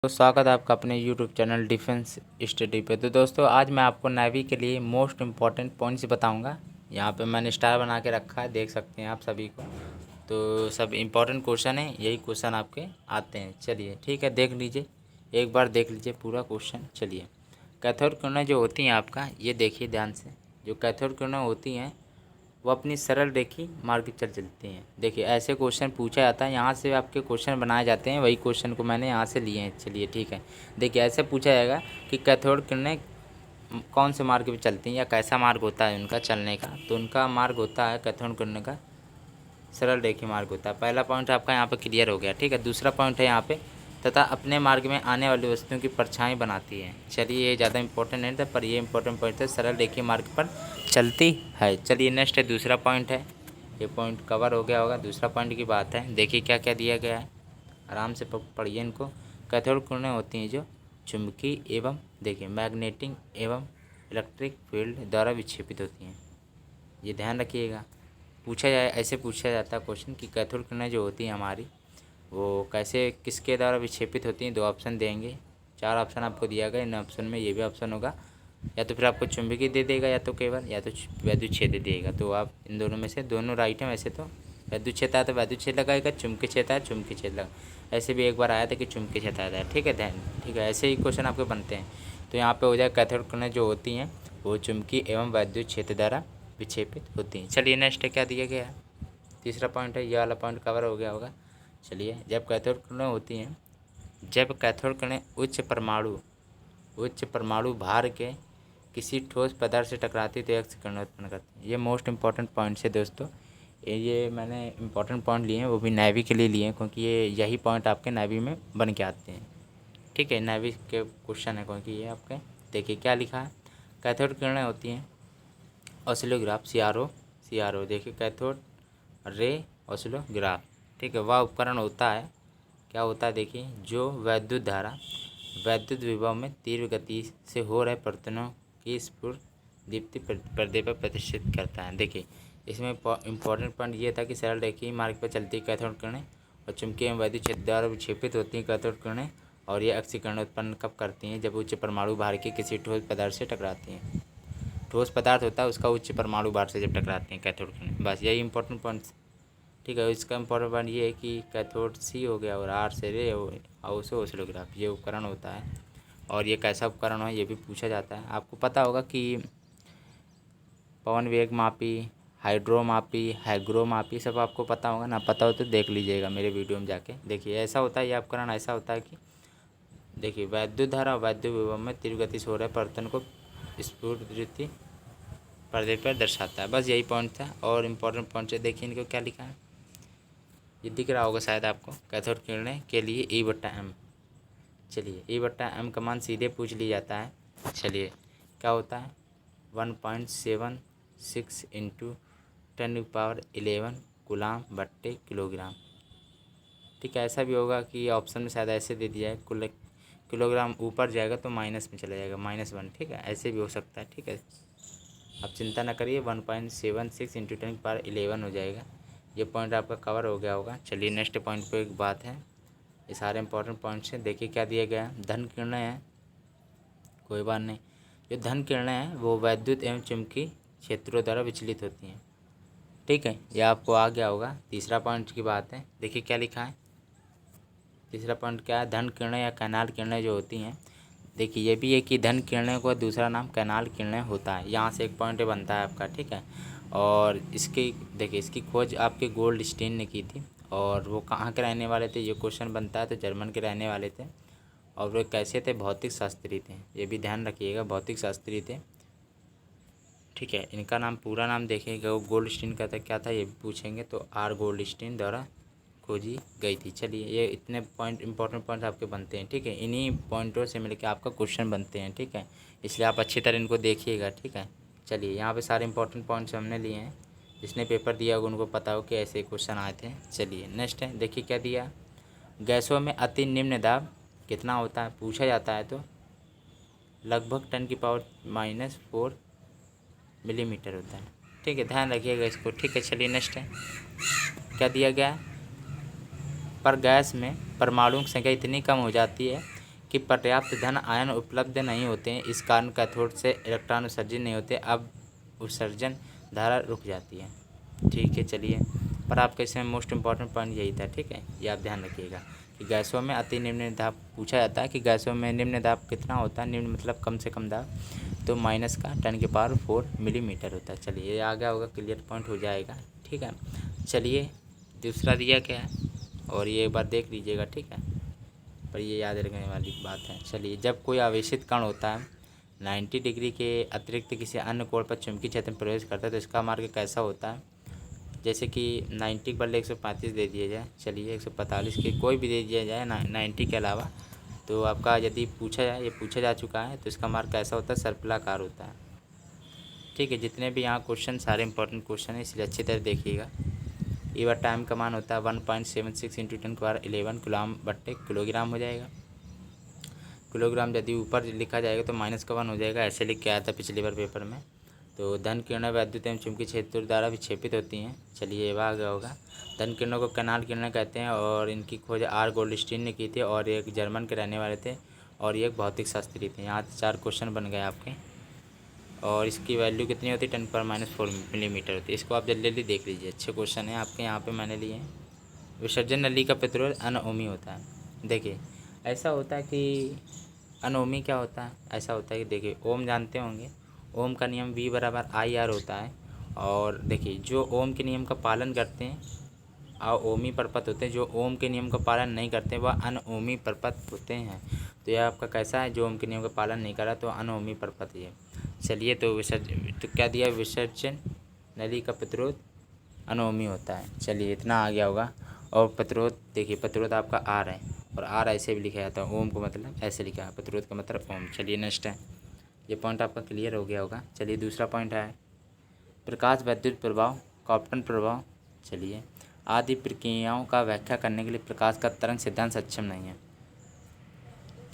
तो स्वागत है आपका अपने YouTube चैनल डिफेंस स्टडी पे। तो दोस्तों आज मैं आपको नेवी के लिए मोस्ट इम्पॉर्टेंट पॉइंट्स बताऊंगा। यहाँ पे मैंने स्टार बना के रखा है, देख सकते हैं आप सभी को। तो सब इम्पॉर्टेंट क्वेश्चन है, यही क्वेश्चन आपके आते हैं। चलिए ठीक है, देख लीजिए, एक बार देख लीजिए पूरा क्वेश्चन। चलिए, कैथोड किरणें जो होती हैं आपका, ये देखिए ध्यान से। जो कैथोड किरणें होती हैं वो अपनी सरल रेखी मार्ग पर चलती हैं। देखिए ऐसे क्वेश्चन पूछा जाता है, यहाँ से आपके क्वेश्चन बनाए जाते हैं। वही क्वेश्चन को मैंने यहाँ से लिए हैं। चलिए ठीक है, देखिए ऐसे पूछा जाएगा कि कैथोड किरणें कौन से मार्ग पे चलती हैं या कैसा मार्ग होता है उनका चलने का। तो उनका मार्ग होता है, कैथोड किरणें का सरल रेखी मार्ग होता है। पहला पॉइंट आपका यहाँ पर क्लियर हो गया। ठीक है, दूसरा पॉइंट है यहाँ पे, तथा अपने मार्ग में आने वाली वस्तुओं की परछाई बनाती है। चलिए ये ज़्यादा इंपॉर्टेंट नहीं था, पर ये इंपॉर्टेंट पॉइंट है, सरल रेखीय मार्ग पर चलती है। चलिए नेक्स्ट है, दूसरा पॉइंट है। ये पॉइंट कवर हो गया होगा। दूसरा पॉइंट की बात है, देखिए क्या क्या दिया गया है, आराम से पढ़िए इनको। कैथोड किरणें होती हैं जो चुंबकीय एवं देखिए मैग्नेटिक एवं इलेक्ट्रिक फील्ड द्वारा विक्षेपित होती हैं। ये ध्यान रखिएगा। पूछा जाए, ऐसे पूछा जाता है क्वेश्चन कि कैथोड किरणें जो होती हैं हमारी, वो कैसे किसके द्वारा विक्षेपित होती हैं। दो ऑप्शन देंगे, चार ऑप्शन आपको दिया गया। इन ऑप्शन में ये भी ऑप्शन होगा, या तो फिर आपको चुंबकीय दे देगा, या तो केवल, या तो वैद्युत क्षेत्र देगा। तो आप इन दोनों में से दोनों राइट हैं। वैसे तो वैद्युत क्षेत्र आया तो वैद्युत क्षेत्र लगाएगा, चुंबकीय क्षेत्र आया चुंबकीय क्षेत्र लगा। ऐसे भी एक बार आया था कि चुंबकीय क्षेत्र आया था। ठीक है ध्यान, ठीक है, ऐसे ही क्वेश्चन आपके बनते हैं। तो यहाँ पे हो जाए कैथोड किरणें जो होती हैं वो चुंबकीय एवं वैद्युत क्षेत्र द्वारा विक्षेपित होती हैं। चलिए नेक्स्ट क्या दिया गया है, तीसरा पॉइंट है। ये वाला पॉइंट कवर हो गया होगा। चलिए, जब कैथोड किरणें होती हैं, जब कैथोड किरणें उच्च परमाणु भार के किसी ठोस पदार्थ से टकराती तो एक्स किरणें उत्पन्न करती हैं। ये मोस्ट इंपॉर्टेंट पॉइंट्स है दोस्तों। ये मैंने इंपॉर्टेंट पॉइंट लिए हैं, वो भी नेवी के लिए लिए हैं, क्योंकि ये यही पॉइंट आपके नेवी में बन के आते हैं। ठीक है, नेवी के क्वेश्चन है, क्योंकि ये आपके देखिए क्या लिखा है। कैथोड किरणें होती हैं ऑसिलोग्राफ, CRO देखिए, कैथोड रे ऑसिलोग्राफ। ठीक है, वह उपकरण होता है, क्या होता है देखिए, जो वैद्युत विभव में तीव्र गति से हो रहे परिवर्तनों की स्फुट दीप्ति पर्दे पर प्रदर्शित करता है। देखिए इसमें इंपॉर्टेंट पॉइंट ये था कि सरल रेखीय मार्ग पर चलती कैथोड किरणें और चुंबकीय एवं वैद्युत क्षेत्र द्वारा विक्षेपित होती हैं कैथोड किरणें। और ये अक्ष किरणें उत्पन्न कब करती हैं, जब उच्च परमाणु भार के किसी ठोस पदार्थ से टकराती हैं। ठोस पदार्थ होता है उसका उच्च परमाणु भार से जब टकराती हैं कैथोड किरणें। बस यही इंपॉर्टेंट पॉइंट्स। ठीक है, इसका इंपॉर्टेंट पॉइंट ये है कि कैथोड C हो गया, और R से रे और से ऑसिलोग्राफ ये उपकरण होता है। और ये कैसा उपकरण है ये भी पूछा जाता है। आपको पता होगा कि पवन वेग मापी, हाइड्रोमापी, हाइग्रोमापी सब आपको पता होगा ना। पता हो तो देख लीजिएगा मेरे वीडियो में जाके। देखिए ऐसा होता है, यह उपकरण ऐसा होता है कि देखिए वैद्युत धारा और वैद्युत विभव में तीव्र गति से हो रहे परिवर्तन को स्फुट पर्दे पर दर्शाता है। बस यही पॉइंट था। और इम्पोर्टेंट पॉइंट है, देखिए इनको क्या लिखा है, ये दिख रहा होगा शायद आपको। कैथोड किरणें के लिए E/m। चलिए E/m का मान सीधे पूछ लिया जाता है। चलिए क्या होता है, 1.76 इंटू 10⁻11 कूलाम बट्टे किलोग्राम। ठीक है, ऐसा भी होगा कि ऑप्शन में शायद ऐसे दे दिया है, किलोग्राम ऊपर जाएगा तो माइनस में चला जाएगा, -1। ठीक है, ऐसे भी हो सकता है। ठीक है, आप चिंता ना करिए, 1.76 इंटू 10⁻11 हो जाएगा। ये पॉइंट आपका कवर हो गया होगा। चलिए नेक्स्ट पॉइंट पे एक बात है, ये सारे इंपॉर्टेंट पॉइंट्स हैं। देखिए क्या दिया गया है, धन किरणें हैं, कोई बात नहीं। जो धन किरणें हैं वो वैद्युत एवं चुंबकीय क्षेत्रों द्वारा विचलित होती हैं। ठीक है, यह आपको आ गया होगा। तीसरा पॉइंट की बात है, देखिए क्या लिखा है, तीसरा पॉइंट क्या है, धन किरणें या कैनाल किरणें जो होती हैं। देखिए ये भी है कि धन किरणें को दूसरा नाम कैनाल किरणें होता है। यहाँ से एक पॉइंट बनता है आपका। ठीक है, और इसकी देखिए इसकी खोज आपके गोल्डस्टीन ने की थी। और वो कहाँ के रहने वाले थे, ये क्वेश्चन बनता है, तो जर्मन के रहने वाले थे। और वो कैसे थे, भौतिक शास्त्री थे। ये भी ध्यान रखिएगा, भौतिक शास्त्री थे। ठीक है, इनका नाम पूरा नाम देखिएगा, वो गोल्डस्टीन का था, क्या था ये भी पूछेंगे। तो R गोल्डस्टीन द्वारा खोजी गई थी। चलिए ये इतने पॉइंट इंपॉर्टेंट पॉइंट आपके बनते हैं। ठीक है, इन्हीं पॉइंटों से मिलकर आपका क्वेश्चन बनते हैं। ठीक है, इसलिए आप अच्छी तरह इनको देखिएगा। ठीक है, चलिए यहाँ पे सारे इंपॉर्टेंट पॉइंट्स हमने लिए हैं, जिसने पेपर दिया होगा उनको पता हो कि ऐसे क्वेश्चन आए थे। चलिए नेक्स्ट है, देखिए क्या दिया, गैसों में अति निम्न दाब कितना होता है, पूछा जाता है। तो लगभग 10⁻⁻4 मिलीमीटर होता है। ठीक है, ध्यान रखिएगा इसको। ठीक है, चलिए नेक्स्ट है, क्या दिया गया है, पर गैस में परमाणुओं की संख्या इतनी कम हो जाती है कि पर्याप्त धन आयन उपलब्ध नहीं होते हैं, इस कारण कैथोड से इलेक्ट्रॉन उत्सर्जित नहीं होते, अब उत्सर्जन धारा रुक जाती है। ठीक है, चलिए, पर आपका इसमें मोस्ट इम्पॉर्टेंट पॉइंट यही था। ठीक है, ये आप ध्यान रखिएगा कि गैसों में अति निम्न दाब पूछा जाता है कि गैसों में निम्न दाब कितना होता है। निम्न मतलब कम से कम दाब, तो -10⁴ मिलीमीटर होता है। चलिए, ये आ गया होगा, क्लियर पॉइंट हो जाएगा। ठीक है, चलिए, दूसरा दिया क्या है और ये एक बार देख लीजिएगा। ठीक है, पर ये याद रखने वाली बात है। चलिए, जब कोई आवेशित कण होता है 90 डिग्री के अतिरिक्त किसी अन्य कोण पर चुंबकीय क्षेत्र में प्रवेश करता है तो इसका मार्ग कैसा होता है। जैसे कि 90 के बदले 135 दे दिया जाए, चलिए 145 के कोई भी दे दिया जाए 90 के अलावा, तो आपका यदि पूछा जाए, ये पूछा जा चुका है, तो इसका मार्ग कैसा होता है, सर्पिलाकार होता है। ठीक है, जितने भी यहाँ क्वेश्चन सारे इंपॉर्टेंट क्वेश्चन है, इसलिए अच्छी तरह देखिएगा। ये बार टाइम का मान होता है 1.76 × 10⁻11 किलोग्राम हो जाएगा। किलोग्राम यदि ऊपर लिखा जाएगा तो माइनस का 1 हो जाएगा, ऐसे लिख के आया था पिछली बार पेपर में। तो धन किरणें वैद्युत एवं चुंबकीय क्षेत्र द्वारा विक्षेपित होती हैं। चलिए, ये आ गया होगा। धन किरणों को कैनाल किरणें कहते हैं और इनकी खोज आर गोल्डस्टीन ने की थी और एक जर्मन के रहने वाले थे और ये एक भौतिक शास्त्री थे। यहाँ 4 क्वेश्चन बन गए आपके और इसकी वैल्यू कितनी होती है, 10⁻⁴ मिलीमीटर होती है। इसको आप जल्दी जल्दी देख लीजिए, अच्छे क्वेश्चन है आपके यहाँ पे मैंने लिए हैं। विसर्जन नली का प्रतिरोध अनओमी होता है। देखिए, ऐसा होता है कि अनओमी क्या होता है, ऐसा होता है कि देखिए, ओम जानते होंगे, ओम का नियम V = IR होता है। और देखिए, जो ओम के नियम का पालन करते हैं अओमी परपथ होते हैं, जो ओम के नियम का पालन नहीं करते वह अनओमी परपथ होते हैं। तो यह आपका कैसा है, जो ओम के नियम का पालन नहीं करा तो अनओमी परपथ है। चलिए, तो क्या दिया, विसर्जन नली का प्रतिरोध अनओमी होता है। चलिए, इतना आ गया होगा। और प्रतिरोध देखिए, प्रतिरोध आपका आर है और आर ऐसे भी लिखा जाता है, ओम को मतलब ऐसे लिखा है, प्रतिरोध का मतलब ओम। चलिए, नेक्स्ट है, ये पॉइंट आपका क्लियर हो गया होगा। चलिए, दूसरा पॉइंट है प्रकाश वैद्युत प्रभाव, कॉप्टन प्रभाव। चलिए, आदि प्रक्रियाओं का व्याख्या करने के लिए प्रकाश का तरंग सिद्धांत सक्षम नहीं है।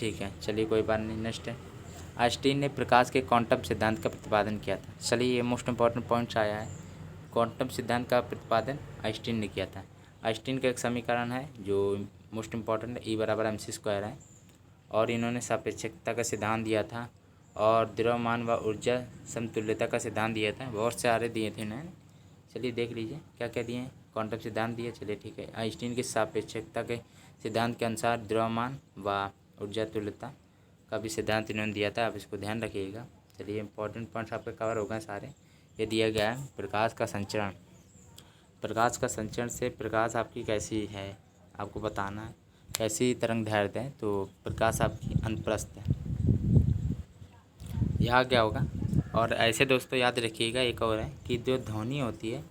ठीक है, चलिए, कोई बात नहीं, नेक्स्ट है आइंस्टीन ने प्रकाश के क्वांटम सिद्धांत का प्रतिपादन किया था। चलिए, ये मोस्ट इंपॉर्टेंट पॉइंट्स आया है। क्वांटम सिद्धांत का प्रतिपादन आइंस्टीन ने किया था। आइंस्टीन का एक समीकरण है जो मोस्ट इंपॉर्टेंट E = mc² है और इन्होंने सापेक्षता का सिद्धांत दिया था और द्रव्यमान व ऊर्जा समतुल्यता का सिद्धांत दिया था। बहुत सारे दिए थे इन्होंने। चलिए, देख लीजिए क्या क्या दिए हैं। क्वांटम सिद्धांत दिया, चलिए ठीक है। आइंस्टीन के सापेक्षता के सिद्धांत के अनुसार द्रव्यमान व ऊर्जा तुल्यता का भी सिद्धांत इन्होंने दिया था, आप इसको ध्यान रखिएगा। चलिए, इंपॉर्टेंट पॉइंट्स आपके कवर हो गए सारे। ये दिया गया है प्रकाश का संचरण। प्रकाश का संचरण से प्रकाश आपकी कैसी है आपको बताना है, कैसी तरंग दैर्ध्य है, तो प्रकाश आपकी अनुप्रस्थ है। यह क्या होगा। और ऐसे दोस्तों याद रखिएगा, एक और है कि जो ध्वनि होती है,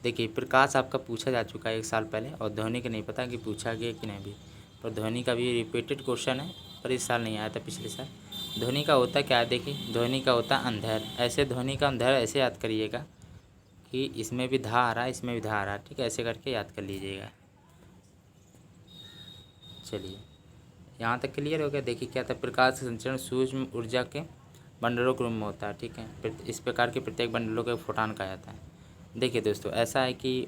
देखिए प्रकाश आपका पूछा जा चुका है 1 साल पहले और ध्वनि का नहीं पता कि पूछा गया कि नहीं भी, पर ध्वनि का भी रिपीटेड क्वेश्चन है, पर इस साल नहीं आया था, पिछले साल। ध्वनि का होता क्या है, देखिए ध्वनि का होता अंधेर। ऐसे ध्वनि का अंधेर ऐसे याद करिएगा कि इसमें भी धा आ रहा है, इसमें भी धा आ रहा है, ठीक है, ऐसे करके याद कर लीजिएगा। चलिए, यहाँ तक क्लियर हो गया। देखिए क्या था, प्रकाश संचरण सूक्ष्म ऊर्जा के बंडलों के रूप में होता है। ठीक है, इस प्रकार के प्रत्येक बंडलों को फोटॉन कहा जाता है। देखिए दोस्तों, ऐसा है कि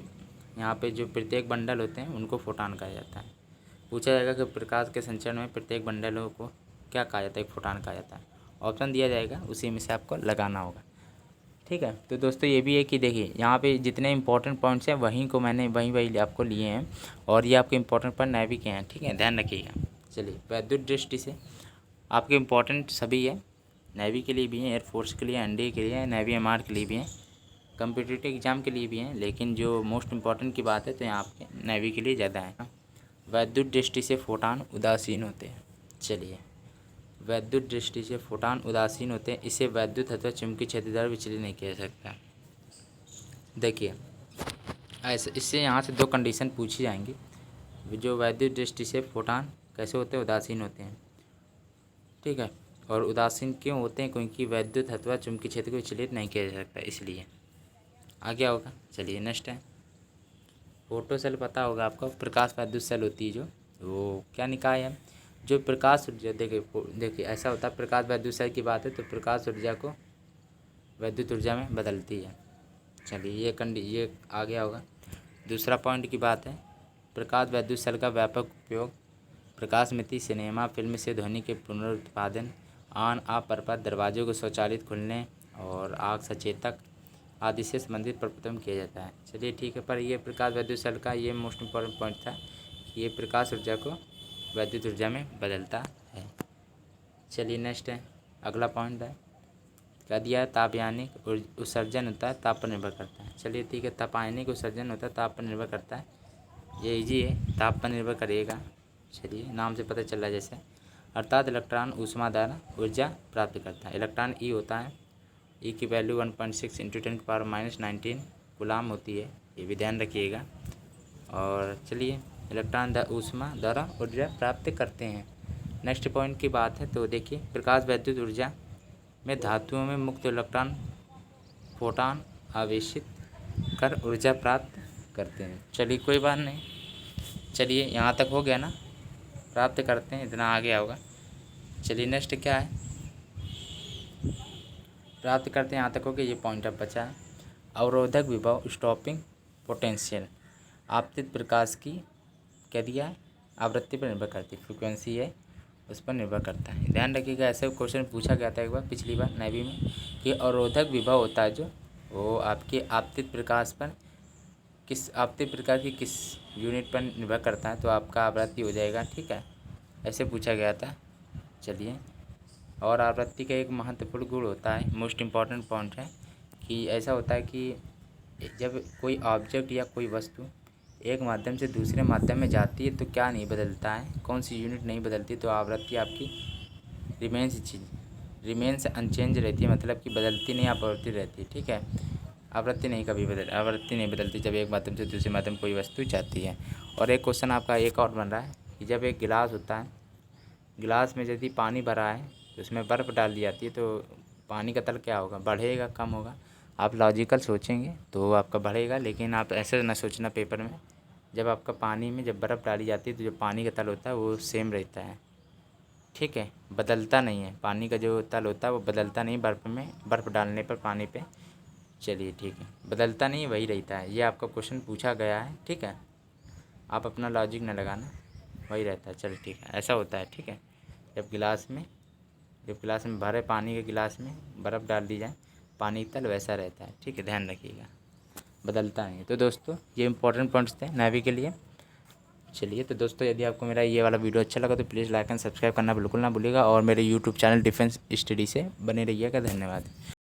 यहाँ पे जो प्रत्येक बंडल होते हैं उनको फोटॉन कहा जाता है। पूछा जाएगा कि प्रकाश के संचरण में प्रत्येक बंडलों को क्या कहा जाता है, एक फोटॉन कहा जाता है। ऑप्शन दिया जाएगा, उसी में से आपको लगाना होगा। ठीक है, तो दोस्तों ये भी है कि देखिए यहाँ पे जितने इंपॉर्टेंट पॉइंट्स हैं वहीं को मैंने वही आपको लिए हैं और ये आपके इंपॉर्टेंट पॉइंट नेवी के हैं। ठीक है, ध्यान रखिएगा। चलिए, वैद्युत दृष्टि से आपके इंपॉर्टेंट सभी है, नेवी के लिए भी हैं, एयरफोर्स के लिए, एनडीए के लिए है, नेवी एमआर के लिए भी हैं, कम्पिटिटिव एग्जाम के लिए भी हैं, लेकिन जो मोस्ट इंपॉर्टेंट की बात है तो यहाँ आपके नेवी के लिए ज़्यादा है। वैद्युत दृष्टि से फोटॉन उदासीन होते हैं। चलिए, वैद्युत दृष्टि से फोटॉन उदासीन होते हैं, इसे वैद्युत अथवा चुंबकीय क्षेत्र द्वारा विचलित नहीं किया जा सकता। देखिए, ऐसे इससे यहाँ से 2 कंडीशन पूछी जाएंगी। जो वैद्युत दृष्टि से फोटॉन कैसे होते हैं, उदासीन होते हैं। ठीक है, और उदासीन क्यों होते हैं, क्योंकि वैद्युत अथवा चुंबकीय क्षेत्र को विचलित नहीं किया जा सकता, इसलिए। आगे होगा। चलिए, नेक्स्ट है फोटो सेल। पता होगा आपको, प्रकाश वैद्युत सेल होती है जो, वो क्या निकाय है, जो प्रकाश ऊर्जा, देखिए ऐसा होता है, प्रकाश वैद्युत सेल की बात है तो प्रकाश ऊर्जा को वैद्युत ऊर्जा में बदलती है। चलिए, ये आ गया होगा। दूसरा पॉइंट की बात है, प्रकाश वैद्युत सेल का व्यापक उपयोग प्रकाशमिति सिनेमा फिल्म से ध्वनि के पुनरुत्पादन, ऑन ऑफ पर्पज दरवाजों को स्वचालित खुलने और आग सचेतक आदि से संबंधित प्रवर्तन किया जाता है। चलिए ठीक है, पर ये प्रकाश विद्युत सेल का ये मोस्ट इम्पॉर्टेंट पॉइंट था कि ये प्रकाश ऊर्जा को विद्युत ऊर्जा में बदलता है। चलिए नेक्स्ट है, अगला पॉइंट है, कह दिया तापयानिक उत्सर्जन होता है, ताप पर निर्भर करता है। चलिए ठीक है, तापायनिक उत्सर्जन होता है, ताप पर निर्भर करता है। ये इजी है, ताप पर निर्भर करेगा। चलिए नाम से पता चल रहा है जैसे, अर्थात इलेक्ट्रॉन ऊष्मा द्वारा ऊर्जा प्राप्त करता है। इलेक्ट्रॉन ई होता है, ई की वैल्यू 1.6 × 10⁻⁻19 कूलाम होती है, ये भी ध्यान रखिएगा। और चलिए इलेक्ट्रॉन ऊष्मा द्वारा ऊर्जा प्राप्त करते हैं। नेक्स्ट पॉइंट की बात है तो देखिए, प्रकाश विद्युत ऊर्जा में धातुओं में मुक्त इलेक्ट्रॉन फोटॉन आवेशित कर ऊर्जा प्राप्त करते हैं। चलिए कोई बात नहीं, चलिए यहाँ तक हो गया ना, प्राप्त करते हैं इतना आ गया होगा। चलिए नेक्स्ट क्या है, प्राप्त करते हैं यहाँ तक हो गया, ये पॉइंट अब बचा है। अवरोधक विभव स्टॉपिंग पोटेंशियल आपतित प्रकाश की क्या दिया है, आवृत्ति पर निर्भर करती है, फ्रिक्वेंसी है उस पर निर्भर करता है। ध्यान रखिएगा, ऐसे क्वेश्चन पूछा गया था एक बार पिछली बार नेवी में कि अवरोधक विभव होता है जो, वो आपके आपतित प्रकाश पर किस आपतित प्रकाश की किस यूनिट पर निर्भर करता है, तो आपका आवृत्ति हो जाएगा। ठीक है, ऐसे पूछा गया था। चलिए, और आवृत्ति का एक महत्वपूर्ण गुण होता है, मोस्ट इम्पॉर्टेंट पॉइंट है कि ऐसा होता है कि जब कोई ऑब्जेक्ट या कोई वस्तु एक माध्यम से दूसरे माध्यम में जाती है तो क्या नहीं बदलता है, कौन सी यूनिट नहीं बदलती, तो आवृत्ति आपकी रिमेन्स अनचेंज रहती है, मतलब कि बदलती नहीं, अपरिवर्तित रहती है। ठीक है, आवृत्ति नहीं बदलती जब एक माध्यम से दूसरे माध्यम कोई वस्तु जाती है। और एक क्वेश्चन आपका एक और बन रहा है कि जब एक गिलास होता है, गिलास में यदि पानी भरा है तो उसमें बर्फ़ डाल दी जाती है, तो पानी का तल क्या होगा, बढ़ेगा कम होगा? आप लॉजिकल सोचेंगे तो आपका बढ़ेगा, लेकिन आप ऐसे ना सोचना पेपर में, जब आपका पानी में जब बर्फ़ डाली जाती है तो जो पानी का तल होता है वो सेम रहता है। ठीक है, बदलता नहीं है, पानी का जो तल होता है वो बदलता नहीं बर्फ़ में, बर्फ़ डालने पर पानी पे। चलिए ठीक है, बदलता नहीं, वही रहता है, ये आपका क्वेश्चन पूछा गया है। ठीक है, आप अपना लॉजिक न लगाना, वही रहता है। चलो ठीक है, ऐसा होता है। ठीक है, जब गिलास में भरे पानी के गिलास में बर्फ़ डाल दी जाए, पानी तल वैसा रहता है। ठीक है, ध्यान रखिएगा, बदलता नहीं। तो दोस्तों ये इंपॉर्टेंट पॉइंट्स थे नेवी के लिए। चलिए तो दोस्तों, यदि आपको मेरा ये वाला वीडियो अच्छा लगा तो प्लीज़ लाइक एंड सब्सक्राइब करना बिल्कुल ना भूलिएगा, और मेरे यूट्यूब चैनल डिफेंस स्टडी से बने रहिएगा। धन्यवाद।